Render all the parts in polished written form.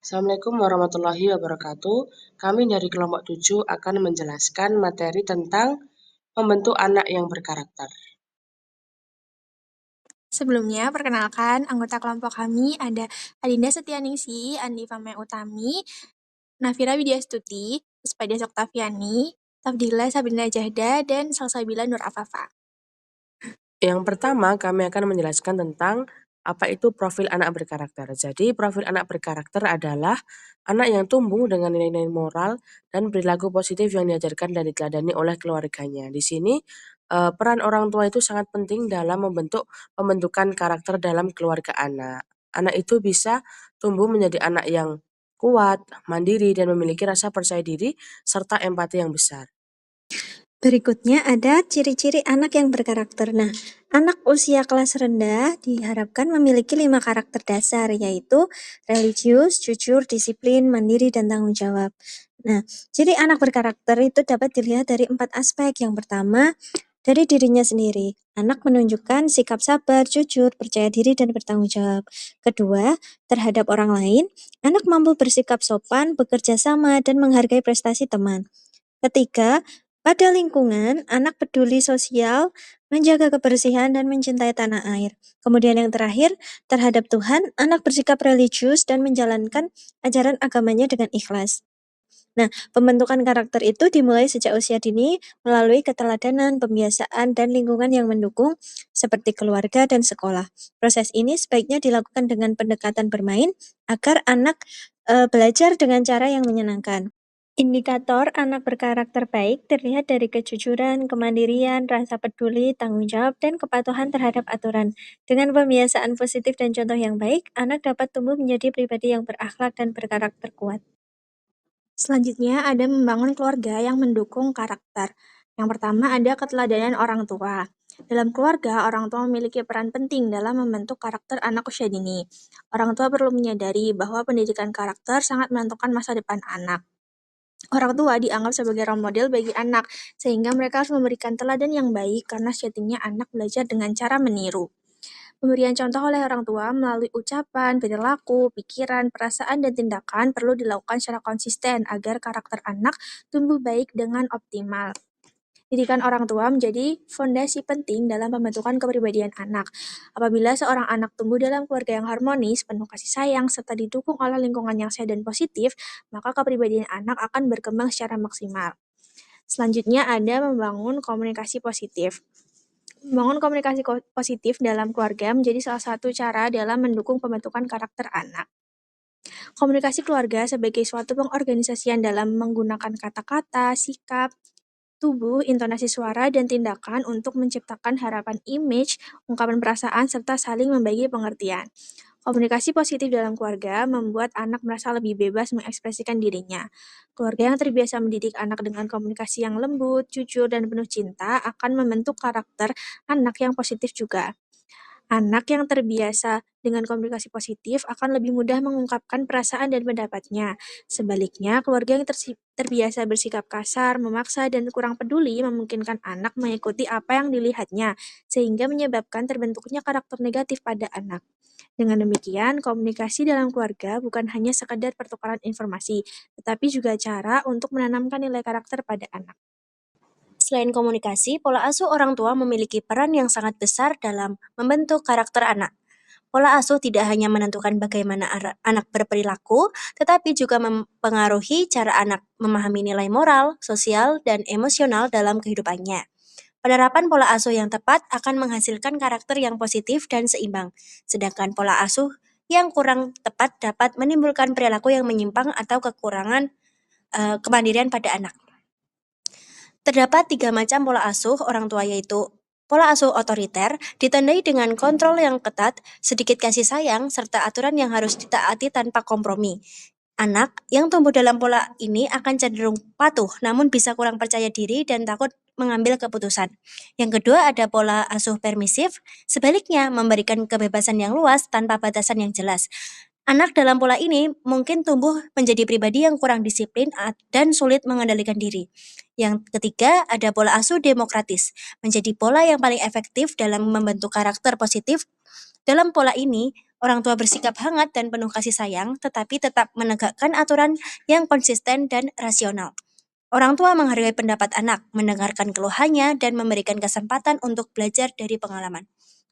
Assalamualaikum warahmatullahi wabarakatuh. Kami dari kelompok 7 akan menjelaskan materi tentang membentuk anak yang berkarakter. Sebelumnya, perkenalkan anggota kelompok kami ada Adinda Setianingsi, Andi Pamea Utami, Nafira Widyastuti, Puspada Soktaviani, Tafdila Sabrina Jahda, dan Salsabila Nur Afafa. Yang pertama, kami akan menjelaskan tentang apa itu profil anak berkarakter. Jadi, profil anak berkarakter adalah anak yang tumbuh dengan nilai-nilai moral dan perilaku positif yang diajarkan dan diteladani oleh keluarganya. Di sini, peran orang tua itu sangat penting dalam pembentukan karakter dalam keluarga anak. Anak itu bisa tumbuh menjadi anak yang kuat, mandiri, dan memiliki rasa percaya diri serta empati yang besar. Berikutnya ada ciri-ciri anak yang berkarakter. Nah, anak usia kelas rendah diharapkan memiliki 5 karakter dasar, yaitu religius, jujur, disiplin, mandiri, dan tanggung jawab. Nah, ciri anak berkarakter itu dapat dilihat dari 4 aspek. Yang pertama, dari dirinya sendiri. Anak menunjukkan sikap sabar, jujur, percaya diri, dan bertanggung jawab. Kedua, terhadap orang lain, anak mampu bersikap sopan, bekerja sama, dan menghargai prestasi teman. Ketiga, pada lingkungan, anak peduli sosial, menjaga kebersihan, dan mencintai tanah air. Kemudian yang terakhir, terhadap Tuhan, anak bersikap religius dan menjalankan ajaran agamanya dengan ikhlas. Nah, pembentukan karakter itu dimulai sejak usia dini melalui keteladanan, pembiasaan, dan lingkungan yang mendukung seperti keluarga dan sekolah. Proses ini sebaiknya dilakukan dengan pendekatan bermain agar anak belajar dengan cara yang menyenangkan. Indikator anak berkarakter baik terlihat dari kejujuran, kemandirian, rasa peduli, tanggung jawab, dan kepatuhan terhadap aturan. Dengan pembiasaan positif dan contoh yang baik, anak dapat tumbuh menjadi pribadi yang berakhlak dan berkarakter kuat. Selanjutnya ada membangun keluarga yang mendukung karakter. Yang pertama ada keteladanan orang tua. Dalam keluarga, orang tua memiliki peran penting dalam membentuk karakter anak usia dini. Orang tua perlu menyadari bahwa pendidikan karakter sangat menentukan masa depan anak. Orang tua dianggap sebagai role model bagi anak, sehingga mereka harus memberikan teladan yang baik karena sejatinya anak belajar dengan cara meniru. Pemberian contoh oleh orang tua melalui ucapan, perilaku, pikiran, perasaan, dan tindakan perlu dilakukan secara konsisten agar karakter anak tumbuh baik dengan optimal. Didikan orang tua menjadi fondasi penting dalam pembentukan kepribadian anak. Apabila seorang anak tumbuh dalam keluarga yang harmonis, penuh kasih sayang, serta didukung oleh lingkungan yang sehat dan positif, maka kepribadian anak akan berkembang secara maksimal. Selanjutnya ada membangun komunikasi positif. Membangun komunikasi positif dalam keluarga menjadi salah satu cara dalam mendukung pembentukan karakter anak. Komunikasi keluarga sebagai suatu pengorganisasian dalam menggunakan kata-kata, sikap, tubuh, intonasi suara, dan tindakan untuk menciptakan harapan image, ungkapan perasaan, serta saling membagi pengertian. Komunikasi positif dalam keluarga membuat anak merasa lebih bebas mengekspresikan dirinya. Keluarga yang terbiasa mendidik anak dengan komunikasi yang lembut, jujur, dan penuh cinta akan membentuk karakter anak yang positif juga. Anak yang terbiasa dengan komunikasi positif akan lebih mudah mengungkapkan perasaan dan pendapatnya. Sebaliknya, keluarga yang terbiasa bersikap kasar, memaksa, dan kurang peduli memungkinkan anak mengikuti apa yang dilihatnya, sehingga menyebabkan terbentuknya karakter negatif pada anak. Dengan demikian, komunikasi dalam keluarga bukan hanya sekedar pertukaran informasi, tetapi juga cara untuk menanamkan nilai karakter pada anak. Selain komunikasi, pola asuh orang tua memiliki peran yang sangat besar dalam membentuk karakter anak. Pola asuh tidak hanya menentukan bagaimana anak berperilaku, tetapi juga mempengaruhi cara anak memahami nilai moral, sosial, dan emosional dalam kehidupannya. Penerapan pola asuh yang tepat akan menghasilkan karakter yang positif dan seimbang, sedangkan pola asuh yang kurang tepat dapat menimbulkan perilaku yang menyimpang atau kekurangan kemandirian pada anak. Terdapat 3 macam pola asuh orang tua, yaitu pola asuh otoriter, ditandai dengan kontrol yang ketat, sedikit kasih sayang, serta aturan yang harus ditaati tanpa kompromi. Anak yang tumbuh dalam pola ini akan cenderung patuh, namun bisa kurang percaya diri dan takut mengambil keputusan. Yang kedua ada pola asuh permisif, sebaliknya memberikan kebebasan yang luas tanpa batasan yang jelas. Anak dalam pola ini mungkin tumbuh menjadi pribadi yang kurang disiplin dan sulit mengendalikan diri. Yang ketiga ada pola asuh demokratis, menjadi pola yang paling efektif dalam membentuk karakter positif. Dalam pola ini, Orang tua bersikap hangat dan penuh kasih sayang, tetapi tetap menegakkan aturan yang konsisten dan rasional. Orang tua menghargai pendapat anak, mendengarkan keluhannya, dan memberikan kesempatan untuk belajar dari pengalaman.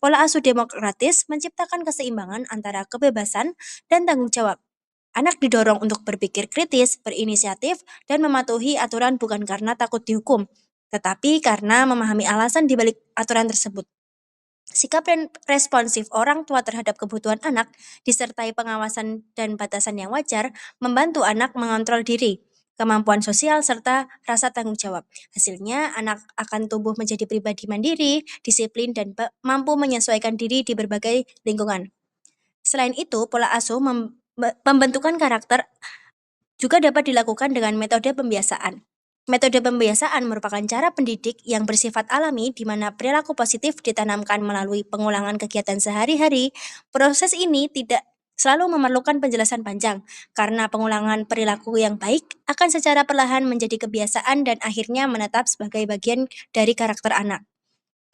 Pola asuh demokratis menciptakan keseimbangan antara kebebasan dan tanggung jawab. Anak didorong untuk berpikir kritis, berinisiatif, dan mematuhi aturan bukan karena takut dihukum, tetapi karena memahami alasan di balik aturan tersebut. Sikap responsif orang tua terhadap kebutuhan anak, disertai pengawasan dan batasan yang wajar, membantu anak mengontrol diri, kemampuan sosial, serta rasa tanggung jawab. Hasilnya, anak akan tumbuh menjadi pribadi mandiri, disiplin, dan mampu menyesuaikan diri di berbagai lingkungan. Selain itu, pola asuh pembentukan karakter juga dapat dilakukan dengan metode pembiasaan. Metode pembiasaan merupakan cara pendidik yang bersifat alami di mana perilaku positif ditanamkan melalui pengulangan kegiatan sehari-hari. Proses ini tidak selalu memerlukan penjelasan panjang, karena pengulangan perilaku yang baik akan secara perlahan menjadi kebiasaan dan akhirnya menetap sebagai bagian dari karakter anak.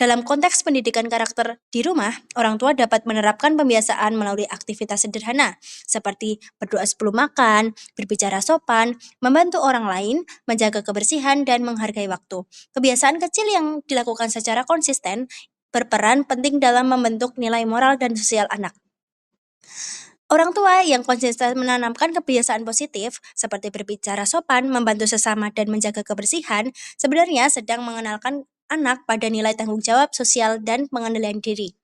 Dalam konteks pendidikan karakter di rumah, orang tua dapat menerapkan pembiasaan melalui aktivitas sederhana, seperti berdoa sebelum makan, berbicara sopan, membantu orang lain, menjaga kebersihan, dan menghargai waktu. Kebiasaan kecil yang dilakukan secara konsisten berperan penting dalam membentuk nilai moral dan sosial anak. Orang tua yang konsisten menanamkan kebiasaan positif, seperti berbicara sopan, membantu sesama, dan menjaga kebersihan, sebenarnya sedang mengenalkan anak pada nilai tanggung jawab sosial dan pengendalian diri.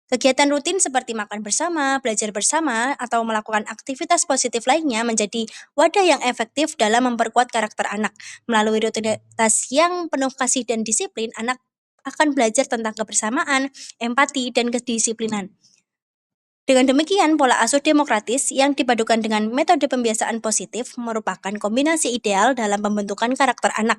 Kegiatan rutin seperti makan bersama, belajar bersama, atau melakukan aktivitas positif lainnya menjadi wadah yang efektif dalam memperkuat karakter anak. Melalui rutinitas yang penuh kasih dan disiplin, anak akan belajar tentang kebersamaan, empati, dan kedisiplinan. Dengan demikian, pola asuh demokratis yang dipadukan dengan metode pembiasaan positif merupakan kombinasi ideal dalam pembentukan karakter anak.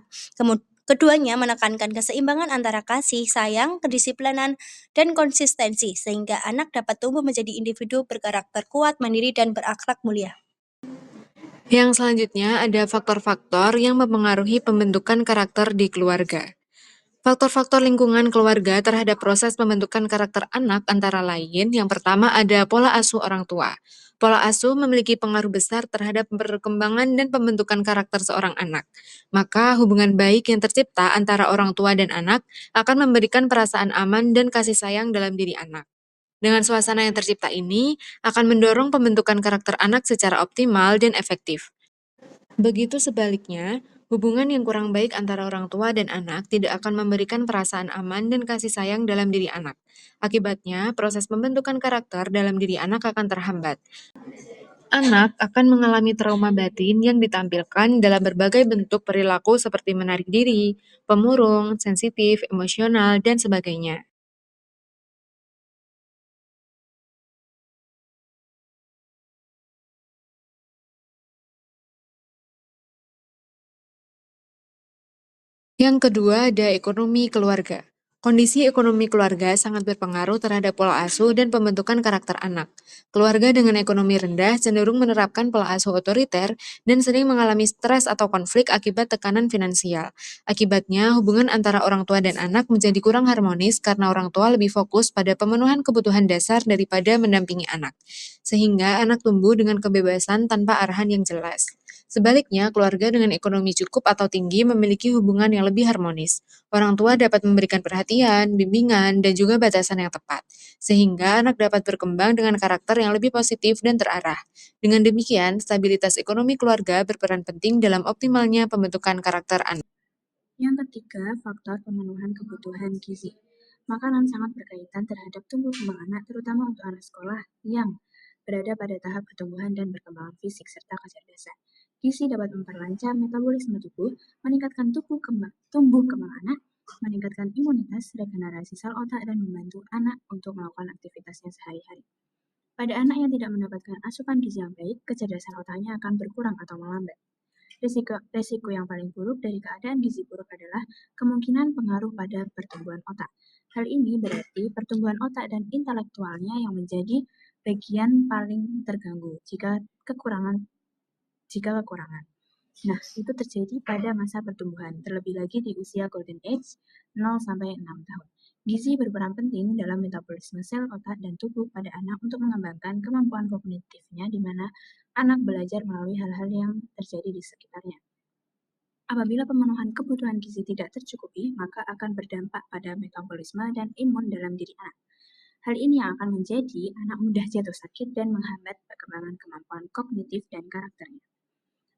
Keduanya menekankan keseimbangan antara kasih, sayang, kedisiplinan, dan konsistensi, sehingga anak dapat tumbuh menjadi individu berkarakter kuat, mandiri, dan berakhlak mulia. Yang selanjutnya ada faktor-faktor yang mempengaruhi pembentukan karakter di keluarga. Faktor-faktor lingkungan keluarga terhadap proses pembentukan karakter anak antara lain, yang pertama ada pola asuh orang tua. Pola asuh memiliki pengaruh besar terhadap perkembangan dan pembentukan karakter seorang anak. Maka hubungan baik yang tercipta antara orang tua dan anak akan memberikan perasaan aman dan kasih sayang dalam diri anak. Dengan suasana yang tercipta ini akan mendorong pembentukan karakter anak secara optimal dan efektif. Begitu sebaliknya, hubungan yang kurang baik antara orang tua dan anak tidak akan memberikan perasaan aman dan kasih sayang dalam diri anak. Akibatnya, proses pembentukan karakter dalam diri anak akan terhambat. Anak akan mengalami trauma batin yang ditampilkan dalam berbagai bentuk perilaku seperti menarik diri, pemurung, sensitif, emosional, dan sebagainya. Yang kedua ada ekonomi keluarga. Kondisi ekonomi keluarga sangat berpengaruh terhadap pola asuh dan pembentukan karakter anak. Keluarga dengan ekonomi rendah cenderung menerapkan pola asuh otoriter dan sering mengalami stres atau konflik akibat tekanan finansial. Akibatnya, hubungan antara orang tua dan anak menjadi kurang harmonis karena orang tua lebih fokus pada pemenuhan kebutuhan dasar daripada mendampingi anak. Sehingga anak tumbuh dengan kebebasan tanpa arahan yang jelas. Sebaliknya, keluarga dengan ekonomi cukup atau tinggi memiliki hubungan yang lebih harmonis. Orang tua dapat memberikan perhatian, bimbingan, dan juga batasan yang tepat, sehingga anak dapat berkembang dengan karakter yang lebih positif dan terarah. Dengan demikian, stabilitas ekonomi keluarga berperan penting dalam optimalnya pembentukan karakter anak. Yang ketiga, faktor pemenuhan kebutuhan gizi. Makanan sangat berkaitan terhadap tumbuh kembang anak, terutama untuk anak sekolah yang berada pada tahap pertumbuhan dan perkembangan fisik serta kecerdasan. Gizi dapat memperlancar metabolisme tubuh, meningkatkan tumbuh kembang anak, meningkatkan imunitas, regenerasi sel otak, dan membantu anak untuk melakukan aktivitasnya sehari-hari. Pada anak yang tidak mendapatkan asupan gizi yang baik, kecerdasan otaknya akan berkurang atau melambat. Risiko yang paling buruk dari keadaan gizi buruk adalah kemungkinan pengaruh pada pertumbuhan otak. Hal ini berarti pertumbuhan otak dan intelektualnya yang menjadi bagian paling terganggu jika kekurangan. Nah, itu terjadi pada masa pertumbuhan, terlebih lagi di usia golden age 0-6 tahun. Gizi berperan penting dalam metabolisme sel otak dan tubuh pada anak untuk mengembangkan kemampuan kognitifnya di mana anak belajar melalui hal-hal yang terjadi di sekitarnya. Apabila pemenuhan kebutuhan gizi tidak tercukupi, maka akan berdampak pada metabolisme dan imun dalam diri anak. Hal ini yang akan menjadi anak mudah jatuh sakit dan menghambat perkembangan kemampuan kognitif dan karakternya.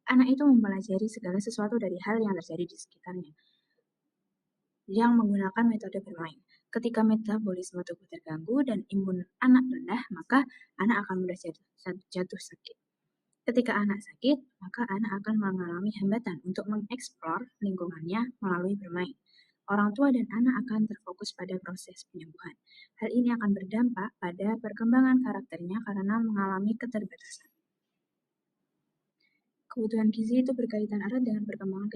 Anak itu mempelajari segala sesuatu dari hal yang terjadi di sekitarnya, yang menggunakan metode bermain. Ketika metabolisme tubuh terganggu dan imun anak rendah, maka anak akan mudah jatuh sakit. Ketika anak sakit, maka anak akan mengalami hambatan untuk mengeksplor lingkungannya melalui bermain. Orang tua dan anak akan terfokus pada proses penyembuhan. Hal ini akan berdampak pada perkembangan karakternya karena mengalami keterbatasan. Kebutuhan gizi itu berkaitan erat dengan perkembangan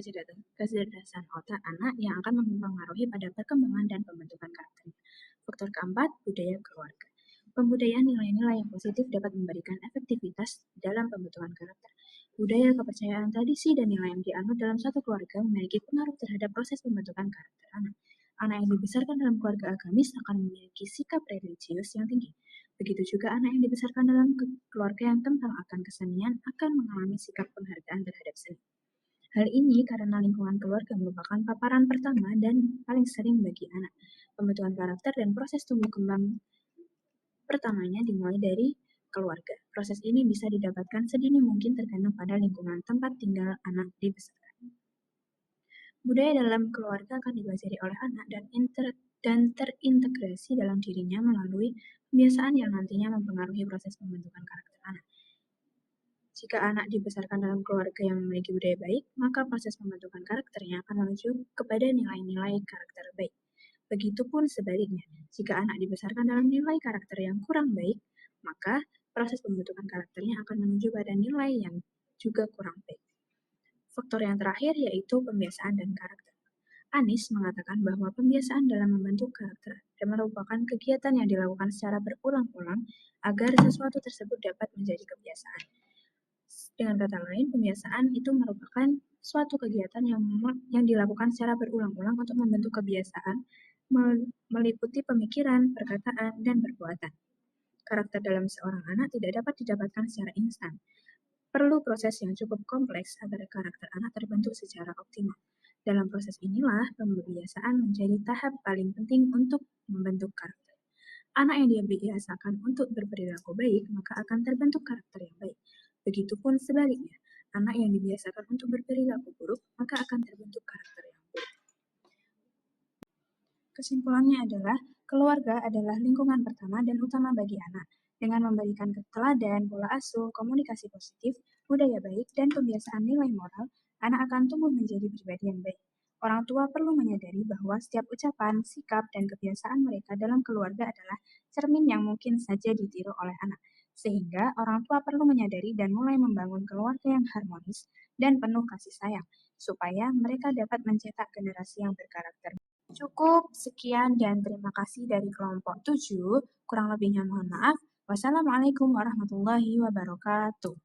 kecerdasan otak anak yang akan mempengaruhi pada perkembangan dan pembentukan karakternya. Faktor keempat, budaya keluarga. Pembudayaan nilai-nilai yang positif dapat memberikan efektivitas dalam pembentukan karakter. Budaya, kepercayaan, tradisi, dan nilai yang dianut dalam satu keluarga memiliki pengaruh terhadap proses pembentukan karakter anak. Anak yang dibesarkan dalam keluarga agamis akan memiliki sikap religius yang tinggi. Begitu juga anak yang dibesarkan dalam keluarga yang kental akan kesenian akan mengalami sikap penghargaan terhadap seni. Hal ini karena lingkungan keluarga merupakan paparan pertama dan paling sering bagi anak. Pembentukan karakter dan proses tumbuh kembang pertamanya dimulai dari keluarga. Proses ini bisa didapatkan sedini mungkin tergantung pada lingkungan tempat tinggal anak dibesarkan. Budaya dalam keluarga akan dipelajari oleh anak dan terintegrasi dalam dirinya melalui kebiasaan yang nantinya mempengaruhi proses pembentukan karakter anak. Jika anak dibesarkan dalam keluarga yang memiliki budaya baik, maka proses pembentukan karakternya akan menuju kepada nilai-nilai karakter baik. Begitupun sebaliknya, jika anak dibesarkan dalam nilai karakter yang kurang baik, maka proses pembentukan karakternya akan menuju pada nilai yang juga kurang baik. Faktor yang terakhir yaitu pembiasaan dan karakter. Anies mengatakan bahwa pembiasaan dalam membentuk karakter merupakan kegiatan yang dilakukan secara berulang-ulang agar sesuatu tersebut dapat menjadi kebiasaan. Dengan kata lain, pembiasaan itu merupakan suatu kegiatan yang dilakukan secara berulang-ulang untuk membentuk kebiasaan meliputi pemikiran, perkataan, dan perbuatan. Karakter dalam seorang anak tidak dapat didapatkan secara instan. Perlu proses yang cukup kompleks agar karakter anak terbentuk secara optimal. Dalam proses inilah, pembiasaan menjadi tahap paling penting untuk membentuk karakter. Anak yang dibiasakan untuk berperilaku baik, maka akan terbentuk karakter yang baik. Begitupun sebaliknya, anak yang dibiasakan untuk berperilaku buruk, maka akan terbentuk karakter yang buruk. Kesimpulannya adalah, keluarga adalah lingkungan pertama dan utama bagi anak. Dengan memberikan teladan, pola asuh, komunikasi positif, budaya baik, dan pembiasaan nilai moral, anak akan tumbuh menjadi pribadi yang baik. Orang tua perlu menyadari bahwa setiap ucapan, sikap, dan kebiasaan mereka dalam keluarga adalah cermin yang mungkin saja ditiru oleh anak. Sehingga orang tua perlu menyadari dan mulai membangun keluarga yang harmonis dan penuh kasih sayang, supaya mereka dapat mencetak generasi yang berkarakter. Cukup sekian dan terima kasih dari kelompok 7. Kurang lebihnya mohon maaf. Wassalamualaikum warahmatullahi wabarakatuh.